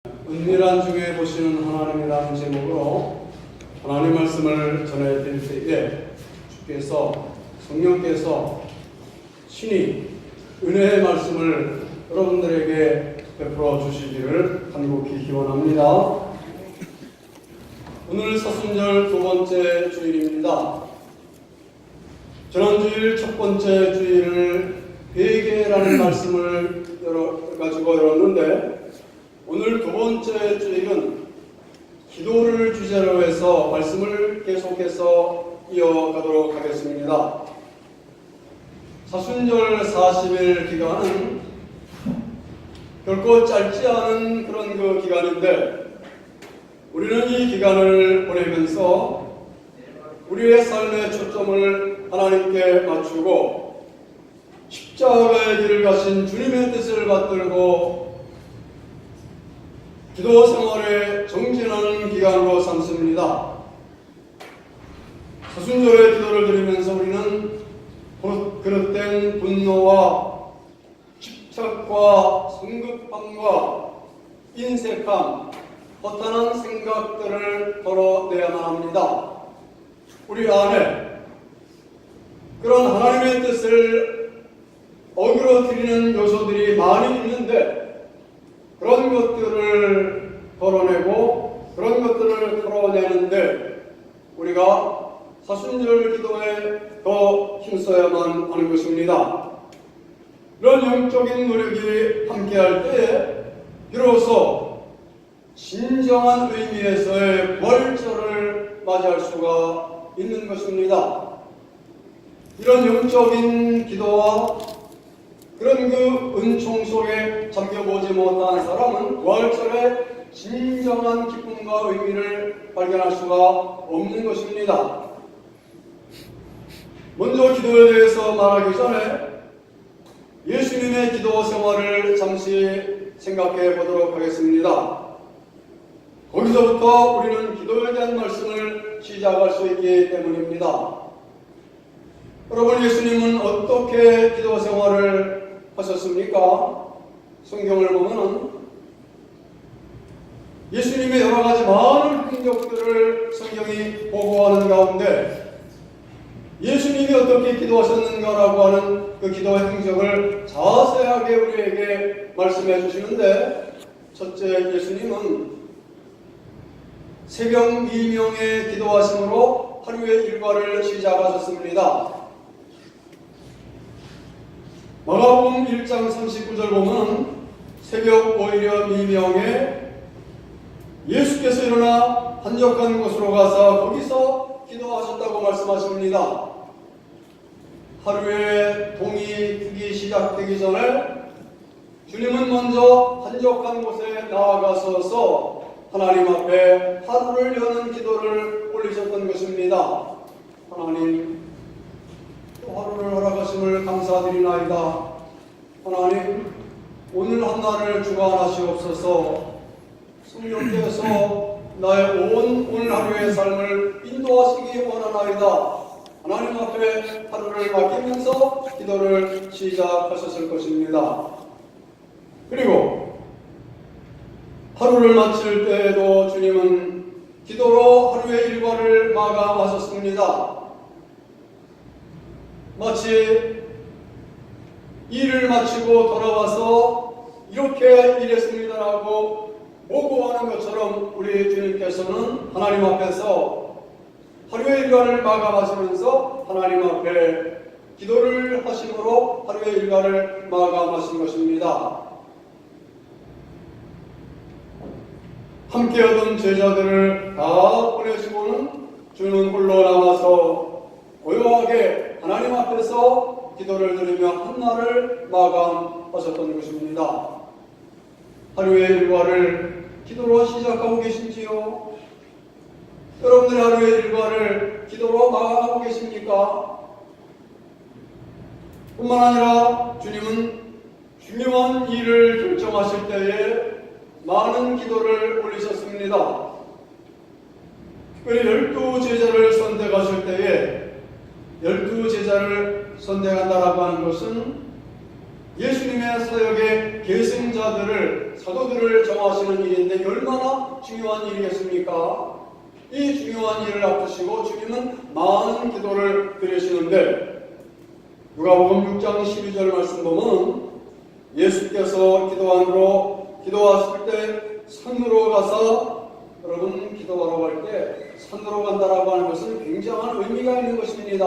은밀한 중에 보시는 하나님이라는 제목으로 하나님 말씀을 전해드릴 때에 주께서 성령께서 친히 은혜의 말씀을 여러분들에게 베풀어 주시기를 간곡히 기원합니다. 오늘 사순절 두 번째 주일입니다. 지난주일 첫 번째 주일을 회개라는 말씀을 가지고 열었는데, 오늘 두 번째 주일은 기도를 주제로 해서 말씀을 계속해서 이어가도록 하겠습니다. 사순절 40일 기간은 결코 짧지 않은 그런 기간인데, 우리는 이 기간을 보내면서 우리의 삶의 초점을 하나님께 맞추고 십자가의 길을 가신 주님의 뜻을 받들고 기도 생활에 정진하는 기간으로 삼습니다. 사순절의 기도를 드리면서 우리는 그릇된 분노와 집착과 성급함과 인색함, 허탄한 생각들을 덜어내야만 합니다. 우리 안에 그런 하나님의 뜻을 어그러뜨리는 요소들이 많이 있는데, 그런 것들을 덜어내고 그런 것들을 털어내는데 우리가 사순절 기도에 더 힘써야만 하는 것입니다. 이런 영적인 노력이 함께할 때에 비로소 진정한 의미에서의 부활절을 맞이할 수가 있는 것입니다. 이런 영적인 기도와 그런 은총 속에 잠겨보지 못한 사람은 부활절의 진정한 기쁨과 의미를 발견할 수가 없는 것입니다. 먼저 기도에 대해서 말하기 전에 예수님의 기도 생활을 잠시 생각해 보도록 하겠습니다. 거기서부터 우리는 기도에 대한 말씀을 시작할 수 있기 때문입니다. 여러분, 예수님은 어떻게 기도 생활을 하셨습니까? 성경을 보면은 예수님의 여러 가지 많은 행적들을 성경이 보고하는 가운데 예수님이 어떻게 기도하셨는가라고 하는 그 기도의 행적을 자세하게 우리에게 말씀해 주시는데, 첫째, 예수님은 새벽 미명에 기도하심으로 하루의 일과를 시작하셨습니다. 마가복음 1장 39절 보면 새벽 오히려 미명에 예수께서 일어나 한적한 곳으로 가서 거기서 기도하셨다고 말씀하십니다. 하루의 동이 트기 시작되기 전에 주님은 먼저 한적한 곳에 나아가서서 하나님 앞에 하루를 여는 기도를 올리셨던 것입니다. 하나님, 또 하루를 허락하심을 감사드리나이다. 하나님, 오늘 한날을 주관하시옵소서. 성령께서 나의 오늘 하루의 삶을 인도하시기 원하나이다. 하나님 앞에 하루를 맡기면서 기도를 시작하셨을 것입니다. 그리고 하루를 마칠 때에도 주님은 기도로 하루의 일과를 마감하셨습니다. 마치 일을 마치고 돌아와서 이렇게 일했습니다라고 보고하는 것처럼 우리 주님께서는 하나님 앞에서 하루의 일과를 마감하시면서 하나님 앞에 기도를 하심으로 하루의 일과를 마감하신 것입니다. 함께하던 제자들을 다 보내시고는 주는 홀로 남아서 고요하게 하나님 앞에서 기도를 드리며 한날을 마감하셨던 것입니다. 하루의 일과를 기도로 시작하고 계신지요? 여러분들 하루의 일과를 기도로 마감하고 계십니까? 뿐만 아니라 주님은 중요한 일을 결정하실 때에 많은 기도를 올리셨습니다. 특별히 12제자를 선택하실 때에 12제자를 선택한다라고 하는 것은 예수님의 사역의 계승자들을 사도들을 정하시는 일인데 얼마나 중요한 일이겠습니까? 이 중요한 일을 앞두시고 주님은 많은 기도를 드리시는데 누가복음 6장 12절 말씀 보면 예수께서 기도하실 때 산으로 가서 여러분 기도하라고 할 때 산으로 간다라고 하는 것은 굉장한 의미가 있는 것입니다.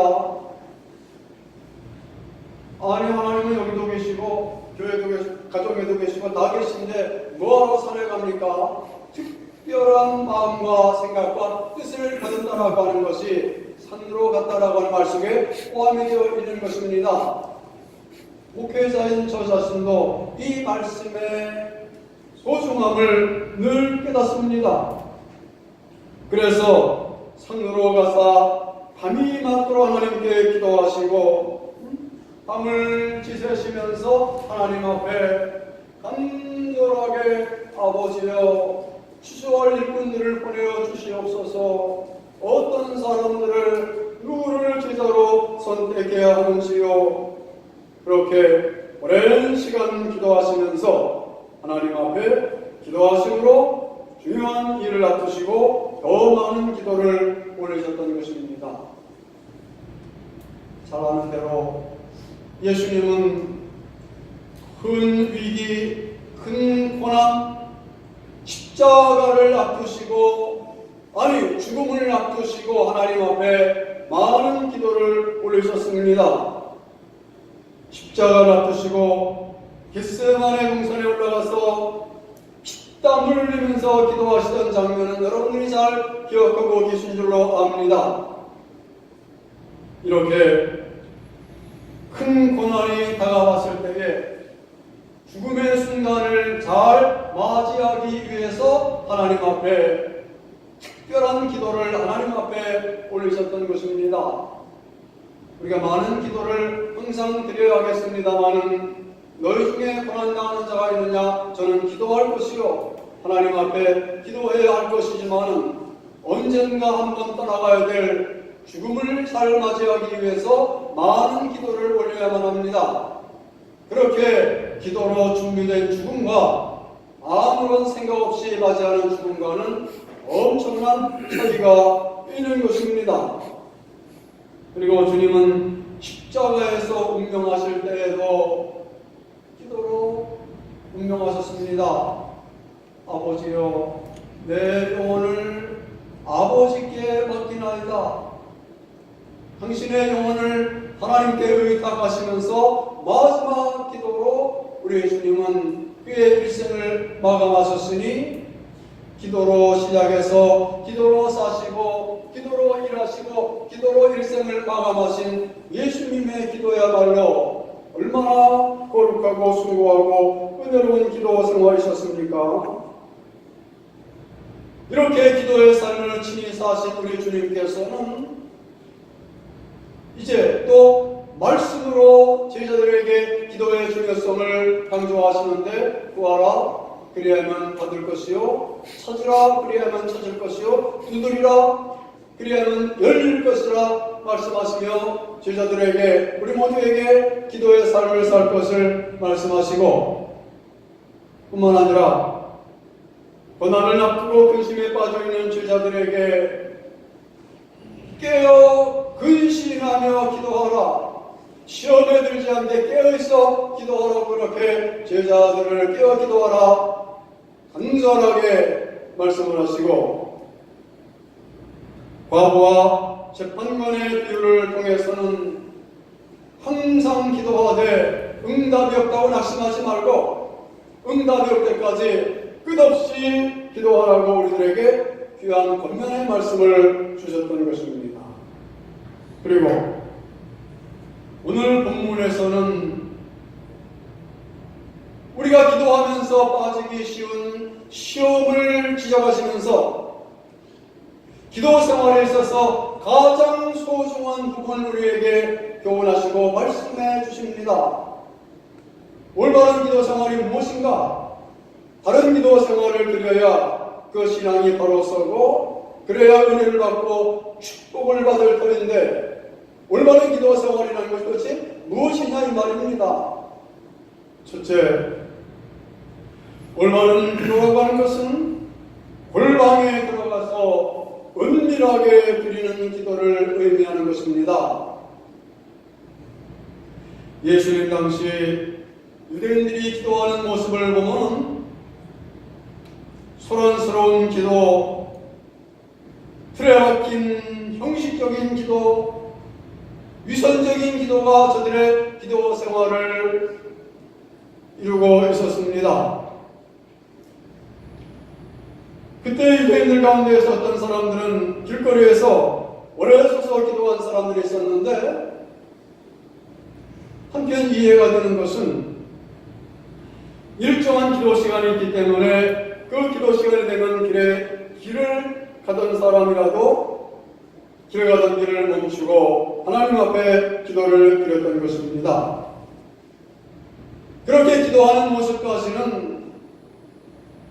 아니 하나님은 여기도 계시고 교회도 계시고 가정에도 계시고 다 계신데 뭐하러 산에 갑니까? 특별한 마음과 생각과 뜻을 가졌다라고 하는 것이 산으로 갔다라고 하는 말씀에 포함이 되어 있는 것입니다. 목회자인 저 자신도 이 말씀의 소중함을 늘 깨닫습니다. 그래서 산으로 가서 밤이 맞도록 하나님께 기도하시고 밤을 지새시면서 하나님 앞에 간절하게 아버지여 추수할 일꾼들을 보내어 주시옵소서. 어떤 사람들을 누구를 제자로 선택해야 하는지요. 그렇게 오랜 시간 기도하시면서 하나님 앞에 기도하심으로 중요한 일을 앞두시고 더 많은 기도를 올리셨던 것입니다. 잘 아는 대로 예수님은 큰 위기, 큰 고난, 십자가를 앞두시고 아니 죽음을 앞두시고 하나님 앞에 많은 기도를 올리셨습니다. 십자가를 앞두시고 겟세마네 동산에 올라가서 피땀을 흘리면서 기도하시던 장면은 여러분들이 잘 기억하고 계신 줄로 압니다. 이렇게 큰 고난이 다가왔을 때에 죽음의 순간을 잘 맞이하기 위해서 하나님 앞에 특별한 기도를 하나님 앞에 올리셨던 것입니다. 우리가 많은 기도를 항상 드려야겠습니다마는 너희 중에 고난당하는 자가 있느냐? 저는 기도할 것이요 하나님 앞에 기도해야 할 것이지만은 언젠가 한번 떠나가야 될 죽음을 잘 맞이하기 위해서 많은 기도를 올려야만 합니다. 그렇게 기도로 준비된 죽음과 아무런 생각 없이 맞이하는 죽음과는 엄청난 차이가 있는 것입니다. 그리고 주님은 십자가에서 운명하실 때에도 기도로 운명하셨습니다. 아버지여 내 영혼을 아버지께 맡기나이다. 당신의 영혼을 하나님께 의탁하시면서 마지막 기도로 우리 주님은 그의 일생을 마감하셨으니 기도로 시작해서 기도로 사시고 기도로 일하시고 기도로 일생을 마감하신 예수님의 기도야말로 얼마나 거룩하고 숭고하고 은혜로운 기도 생활이셨습니까? 이렇게 기도의 삶을 친히 사신 우리 주님께서는 이제 또 말씀으로 제자들에게 기도의 중요성을 강조하시는데 구하라 그리하면 받을 것이요 찾으라 그리하면 찾을 것이요 두드리라 그리하면 열릴 것이라 말씀하시며 제자들에게 우리 모두에게 기도의 삶을 살 것을 말씀하시고 뿐만 아니라 고난을 앞두고 근심에 빠져있는 제자들에게 깨어 근신하며 기도하라. 시험에 들지 않게 깨어있어 기도하라고 그렇게 제자들을 깨어 기도하라. 간절하게 말씀을 하시고 과부와 재판관의 비유를 통해서는 항상 기도하되 응답이 없다고 낙심하지 말고 응답이 올 때까지 끝없이 기도하라고 우리들에게 귀한 권면의 말씀을 주셨던 것입니다. 그리고 오늘 본문에서는 우리가 기도하면서 빠지기 쉬운 시험을 지적하시면서 기도 생활에 있어서 가장 소중한 부분을 우리에게 교훈하시고 말씀해 주십니다. 올바른 기도 생활이 무엇인가? 다른 기도 생활을 드려야 그 신앙이 바로 서고 그래야 은혜를 받고 축복을 받을 터인데 올바른 기도 생활이라는 것이 도대체 무엇이냐 이 말입니다. 첫째, 올바른 기도라고 하는 것은 골방에 들어가서 은밀하게 드리는 기도를 의미하는 것입니다. 예수님 당시 유대인들이 기도하는 모습을 보면 소란스러운 기도, 틀에 박힌 형식적인 기도, 위선적인 기도가 저들의 기도 생활을 이루고 있었습니다. 그때 유대인들 가운데에서 어떤 사람들은 길거리에서 오래 서서 기도한 사람들이 있었는데, 한편 이해가 되는 것은 일정한 기도 시간이 있기 때문에 그 기도 시간이 되면 길을 가던 사람이라도 길 가던 길을 멈추고 하나님 앞에 기도를 드렸던 것입니다. 그렇게 기도하는 모습까지는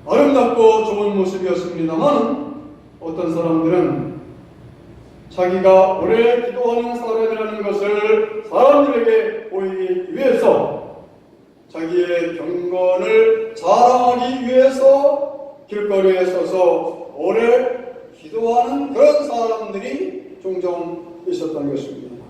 아름답고 좋은 모습이었습니다만, 어떤 사람들은 자기가 오래 기도하는 사람이라는 것을 사람들에게 보이기 위해서, 자기의 경건을 자랑하기 위해서 길거리에 서서 오래 기도하는 그런 사람들이 종종 있었던 것입니다.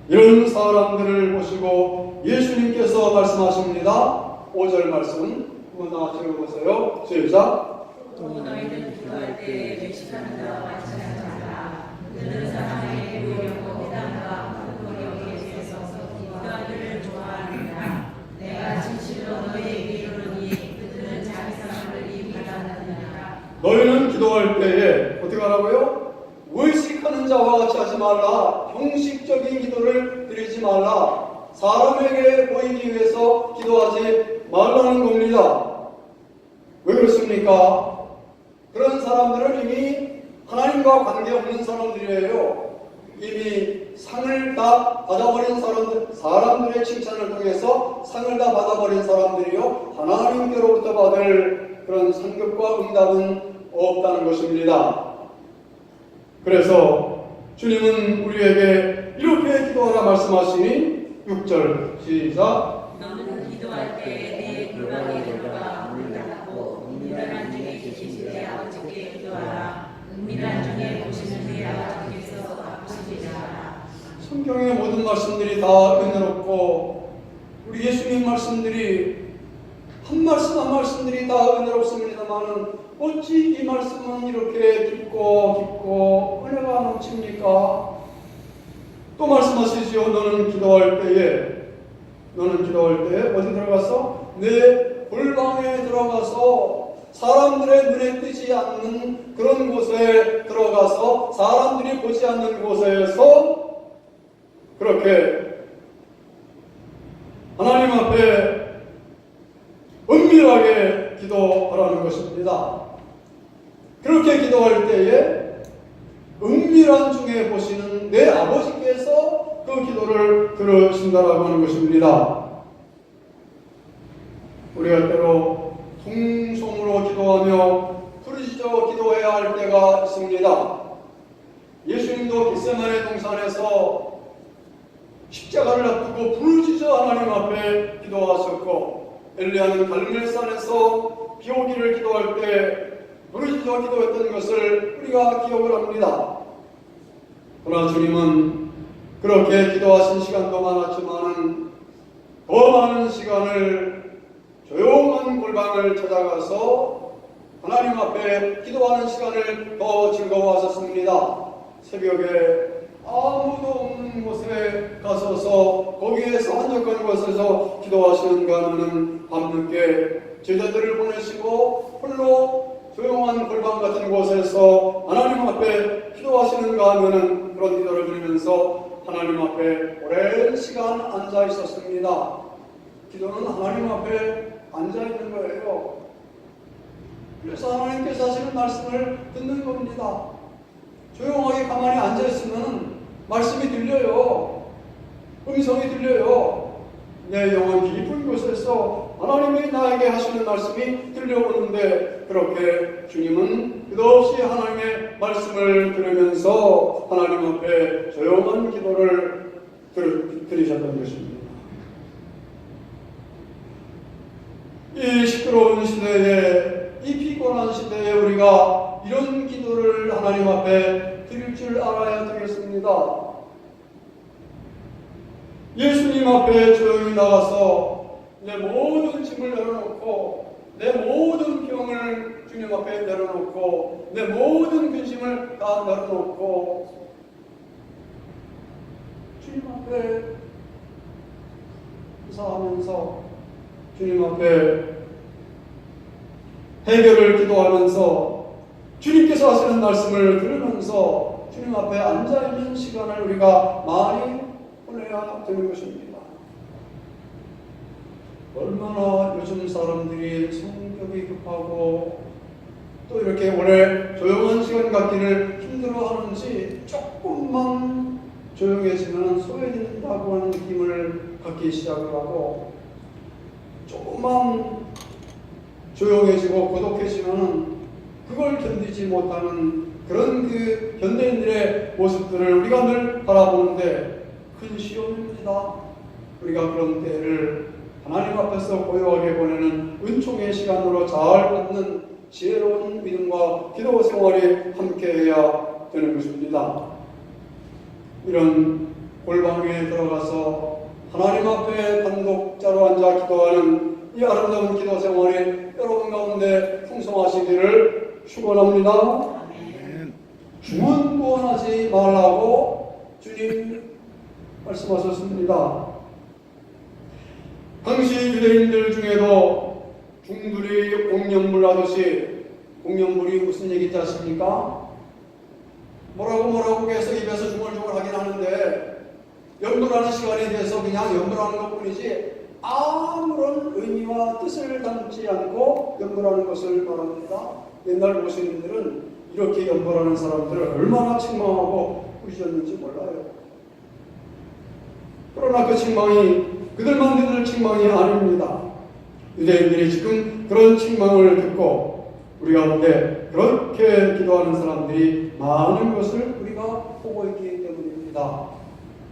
이런 사람들을 보시고 예수님께서 말씀하십니다. 5절 말씀 한번 다 같이 읽어보세요. 시작. 또 너희는 기도할 때 외식하는 자와 같이 하지 말라. 그들은 사람에게 보이려고 회당과 흙거리에 서서 기도하기를 좋아하느니라. 내가 진실로 너희에게 이르노니 그들은 자기 사람을 이미 받았느니라. 너희는 기도할 때에 어떻게 하라고요? 외식하는 자와 같이 하지 말라. 형식적인 기도를 드리지 말라. 사람에게 보이기 위해서 기도하지 말라는 겁니다. 왜 그렇습니까? 그런 사람들은 이미 하나님과 관계없는 사람들이에요. 이미 상을 다 받아버린 사람들의 칭찬을 통해서 상을 다 받아버린 사람들이요, 하나님께로부터 받을 그런 상급과 응답은 없다는 것입니다. 그래서 주님은 우리에게 이렇게 기도하라 말씀하시니 6절 시작. 너는 기도할 때 내 골방에 들어가 문을 닫고 은밀한 중에 계신 내 아버지께 기도하라. 은밀한 중에 보시는 내 아버지께서 갚으시리라. 성경의 모든 말씀들이 다 은혜롭고 우리 예수님 말씀들이 한 말씀 한 말씀들이 다 은혜롭습니다만은 어찌 이 말씀은 이렇게 깊고 은혜가 넘칩니까? 또 말씀하시지요. 너는 기도할 때에 어디 들어가서 내 골방에 들어가서 사람들의 눈에 띄지 않는 그런 곳에 들어가서 사람들이 보지 않는 곳에서 그렇게 하나님 앞에 은밀하게 기도하라는 것입니다. 그렇게 기도할 때에 은밀한 중에 보시는 내 아버지께서 그 기도를 들으신다라고 하는 것입니다. 우리가 때로 통성으로 기도하며 부르짖어 기도해야 할 때가 있습니다. 예수님도 겟세마네 동산에서 십자가를 앞두고 부르짖어 하나님 앞에 기도하셨고, 엘리야는 갈멜산에서 비 오기를 기도할 때 부르짖어 기도했던 것을 우리가 기억을 합니다. 그러나 주님은 그렇게 기도하신 시간도 많았지만 더 많은 시간을 조용한 골방을 찾아가서 하나님 앞에 기도하는 시간을 더 즐거워하셨습니다. 새벽에 아무도 없는 곳에 가서서 거기에서 한적한 곳에서 기도하시는가 하면 밤늦게 제자들을 보내시고 홀로 조용한 골방 같은 곳에서 하나님 앞에 기도하시는가 하면은 그런 기도를 드리면서 하나님 앞에 오랜 시간 앉아 있었습니다. 기도는 하나님 앞에 앉아 있는 거예요. 그래서 하나님께서 하시는 말씀을 듣는 겁니다. 조용하게 가만히 앉아 있으면 말씀이 들려요. 음성이 들려요. 내 영혼 깊은 곳에서 하나님이 나에게 하시는 말씀이 들려오는데, 그렇게 주님은 끝없이 하나님의 말씀을 들으면서 하나님 앞에 조용한 기도를 드리셨던 것입니다. 이 시끄러운 시대에, 이 피곤한 시대에 우리가 이런 기도를 하나님 앞에 드릴 줄 알아야 되겠습니다. 예수님 앞에 조용히 나가서 내 모든 짐을 내려놓고, 내 모든 병을 주님 앞에 내려놓고, 내 모든 근심을 다 내려놓고 주님 앞에 기도하면서, 주님 앞에 해결을 기도하면서, 주님께서 하시는 말씀을 들으면서 주님 앞에 앉아있는 시간을 우리가 많이 보내야 되는 것입니다. 얼마나 요즘 사람들이 성격이 급하고 또 이렇게 오래 조용한 시간 갖기를 힘들어하는지, 조금만 조용해지면 소외된다고 하는 느낌을 갖기 시작을 하고, 조금만 조용해지고 고독해지면 그걸 견디지 못하는 그런 그 현대인들의 모습들을 우리가 늘 바라보는데 큰 시험입니다. 우리가 그런 때를 하나님 앞에서 고요하게 보내는 은총의 시간으로 잘 받는 지혜로운 믿음과 기도 생활이 함께해야 되는 것입니다. 이런 골방에 들어가서 하나님 앞에 단독자로 앉아 기도하는 이 아름다운 기도 생활이 여러분 가운데 풍성하시기를 축원합니다. 중언부언하지 말라고 주님 말씀하셨습니다. 당시 유대인들 중에도 중들이 공연물 하듯이, 공연물이 무슨 얘기인지 아십니까? 뭐라고 해서 입에서 중얼중얼 하긴 하는데, 연물하는 시간에 대해서 그냥 연물하는 것 뿐이지 아무런 의미와 뜻을 담지 않고 연물하는 것을 말합니다. 옛날 모시님들은 이렇게 연물하는 사람들을 얼마나 책망하고 꾸짖었는지 몰라요. 그러나 그 책망이 그들만 듣는 책망이 아닙니다. 유대인들이 지금 그런 책망을 듣고 우리 가운데 그렇게 기도하는 사람들이 많은 것을 우리가 보고 있기 때문입니다.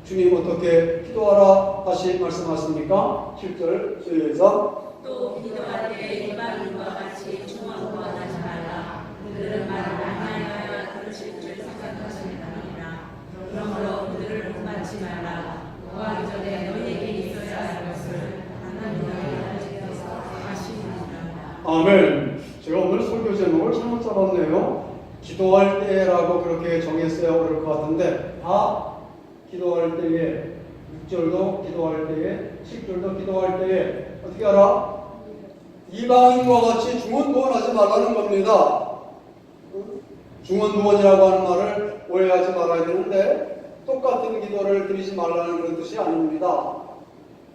주님 어떻게 기도하라 다시 말씀하십니까? 7절 시작. 또 기도할 때 일반인과 같이 중언부언하지 말라. 그들은 말을 안하여 들으실 줄 생각하시느니라. 그러므로 그들을 본받지 말라. 노하기 전에 너희에게 있어야 할 것을 하나님 너희에게서 하시느니라. 아멘. 제가 오늘 설교 제목을 잘못 잡았네요. 기도할 때라고 그렇게 정했어야 그럴 것 같은데, 기도할 때에, 6절도 기도할 때에, 10절도 기도할 때에 어떻게 알아? 이방인과 같이 중언부언하지 말라는 겁니다. 중언부언이라고 하는 말을 오해하지 말아야 되는데, 똑같은 기도를 드리지 말라는 그런 뜻이 아닙니다.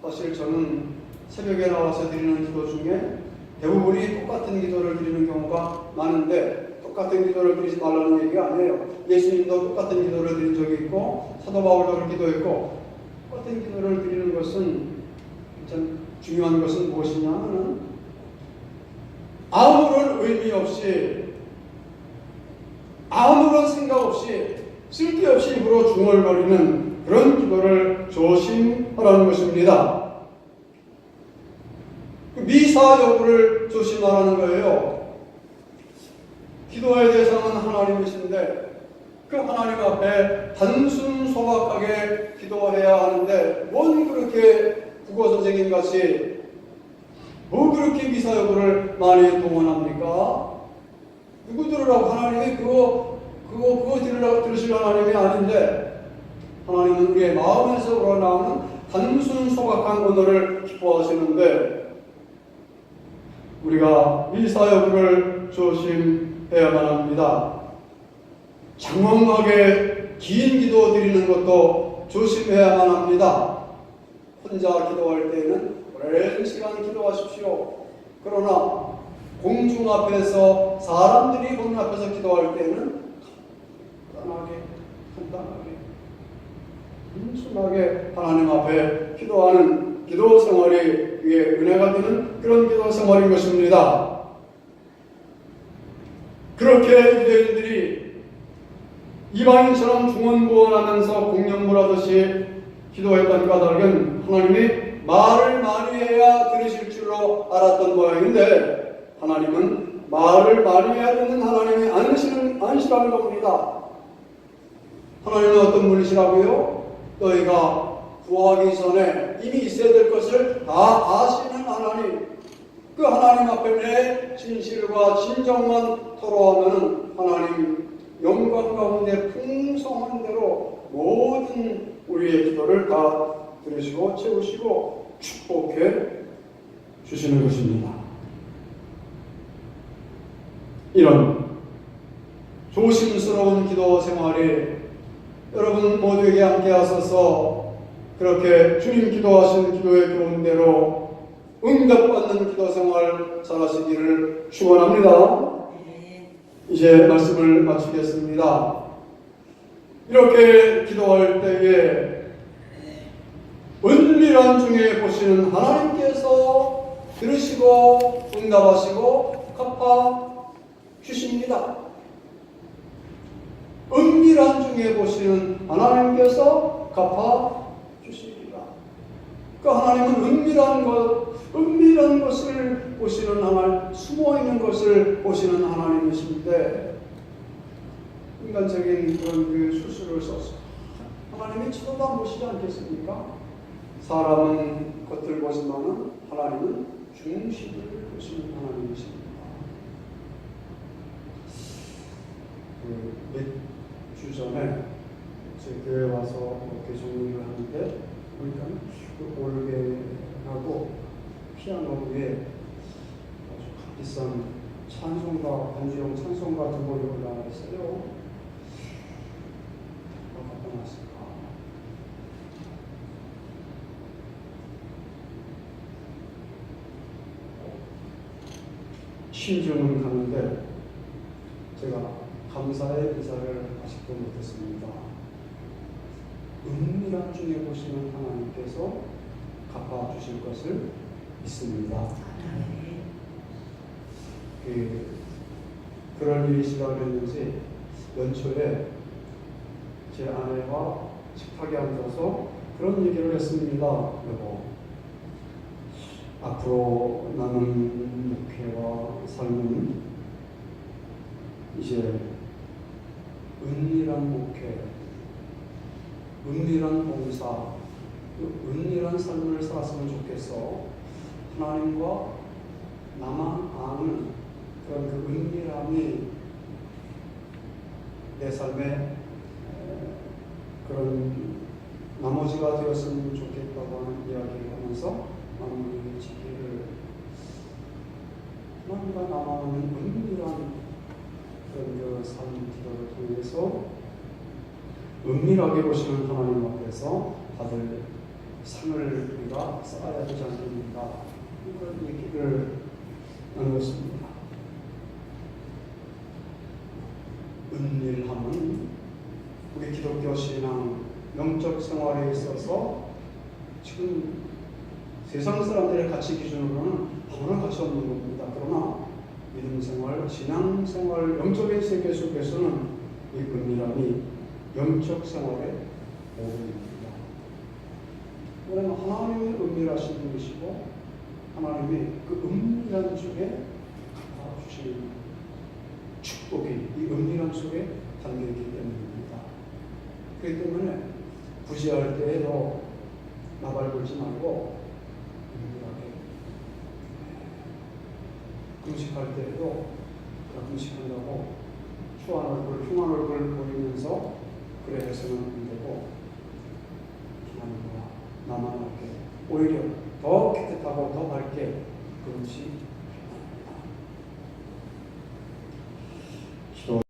사실 저는 새벽에 나와서 드리는 기도 중에 대부분이 똑같은 기도를 드리는 경우가 많은데, 똑같은 기도를 드리지 말라는 얘기가 아니에요. 예수님도 똑같은 기도를 드린 적이 있고, 사도 바울도 그런 기도했고, 똑같은 기도를 드리는 것은, 참 중요한 것은 무엇이냐면 아무런 의미 없이, 아무런 생각 없이, 쓸데없이 입으로 중얼거리는 그런 기도를 조심하라는 것입니다. 미사 여부를 조심하라는 거예요. 기도의 대상은 하나님이신데 그 하나님 앞에 단순 소박하게 기도해야 하는데, 뭔 그렇게 국어 선생님 같이 뭐 그렇게 미사 여부를 많이 동원합니까? 누구 들으라고? 하나님이 그거 들으실 하나님이 아닌데, 하나님은 우리의 마음에서 우러나오는 단순 소박한 언어를 기뻐하시는데, 우리가 미사 여부를 조심해야만 합니다. 장엄하게 긴 기도 드리는 것도 조심해야만 합니다. 혼자 기도할 때에는 오랜 시간 기도하십시오. 그러나 공중 앞에서, 사람들이 보는 앞에서 기도할 때는 간단하게 단순하게 하나님 앞에 기도하는 기도 생활이 위에 은혜가 되는 그런 기도 생활인 것입니다. 그렇게 유대인들이 이방인처럼 중언부언하면서 공연물하듯이 기도했던 까닭은 하나님이 말을 많이 해야 들으실 줄 줄로 알았던 모양인데 하나님은 말을 말해야 되는 하나님이 아니시라는 겁니다. 하나님은 어떤 분이시라고요? 너희가 구하기 전에 이미 있어야 될 것을 다 아시는 하나님, 그 하나님 앞에 내 진실과 진정만 토로하면 하나님 영광 가운데 풍성한 대로 모든 우리의 기도를 다 들으시고 채우시고 축복해 주시는 것입니다. 이런 조심스러운 기도 생활이 여러분 모두에게 함께 하셔서 그렇게 주님 기도하신 기도의 교훈대로 응답받는 기도 생활 잘하시기를 축원합니다. 이제 말씀을 마치겠습니다. 이렇게 기도할 때에 은밀한 중에 보시는 하나님께서 들으시고 응답하시고 갚아 주십니다. 은밀한 중에 보시는 하나님께서 갚아 주시리라. 그 하나님은 은밀한 것을 보시는 하나님, 숨어 있는 것을 보시는 하나님이신데 인간적인 그런 그 수술을 써서 하나님이 쳐다보시지 않겠습니까? 사람은 겉을 보지만은 하나님은 중심을 보시는 하나님이십니다. 몇 주 전에 제 교회 와서 이렇게 정리를 하는데 보니까 그 올게하고 피아노 위에 아주 비싼 찬송가, 반주용 찬송가 두 번이 올라와 있어요. 갖다 놨을까? 신주는 가는데 제가 감사의 인사를 아직도 못했습니다. 은밀한 중에 보시는 하나님께서 갚아주실 것을 믿습니다. 그런 일이 시작했는지 연초에 제 아내와 식탁에 앉아서 그런 얘기를 했습니다. 여보, 앞으로 나는 목회와 삶은 이제 은밀한 목회, 은밀한 봉사, 은밀한 삶을 살았으면 좋겠어. 하나님과 나만 아는 그런 그 은밀함이 내 삶의 그런 나머지가 되었으면 좋겠다고 하는 이야기를 하면서 마무리 짓기를 하나님과 나만 아는 은밀한 그런 그 삶 기도를 통해서 은밀하게 보시는 하나님 앞에서 다들 상을 우리가 쌓아야 되지 않습니까? 그런 얘기를 나누었습니다. 은밀함은 우리 기독교 신앙 영적 생활에 있어서 지금 세상 사람들의 가치 기준으로는 아무런 가치 없는 겁니다. 그러나 믿음 생활, 신앙 생활, 영적인 세계 속에서는 이 은밀함이 영적 생활의 모습입니다. 왜냐하면 하나님이 은밀하신 분이시고 하나님이 그 은밀한 쪽에 갚아주시는 축복이 이 은밀함 속에 담겨있기 때문입니다. 그렇기 때문에 부지할 때에도 나발굴지 말고 은밀하게 금식할 때에도 금식한다고 흉한 얼굴 보이면서 그래 해서는 안 되고 하나님과 나만 함께 오히려 더 깨끗하고 더 밝게 금식